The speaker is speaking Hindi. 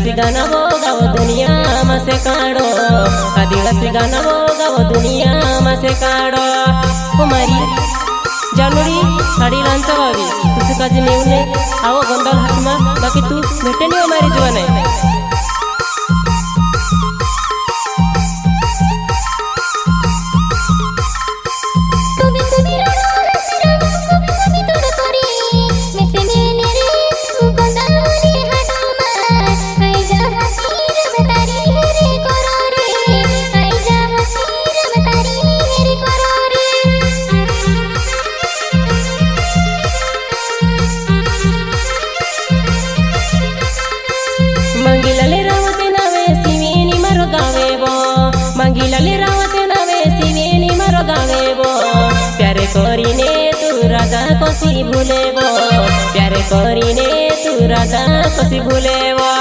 आदिवासी गाना वो गाओ दुनिया में से काढ़ो, आदिवासी गाना वो गाओ दुनिया में से काढ़ो। कुमारी जानूरी साड़ी लांचा बावी तुझे काज नेवने आओ गंडल हाथ में बाकी तू भेटे नहीं हमारी जुआन है। मंगिलाले रावते नावे सिवेनी मारो गावे वो, मंगिलाले रावते नावे सिवेनी मारो गावे वो। प्यारे करीने तू राजा कोसी भूले वो, प्यारे करीने तू राजा कोसी भूले वो।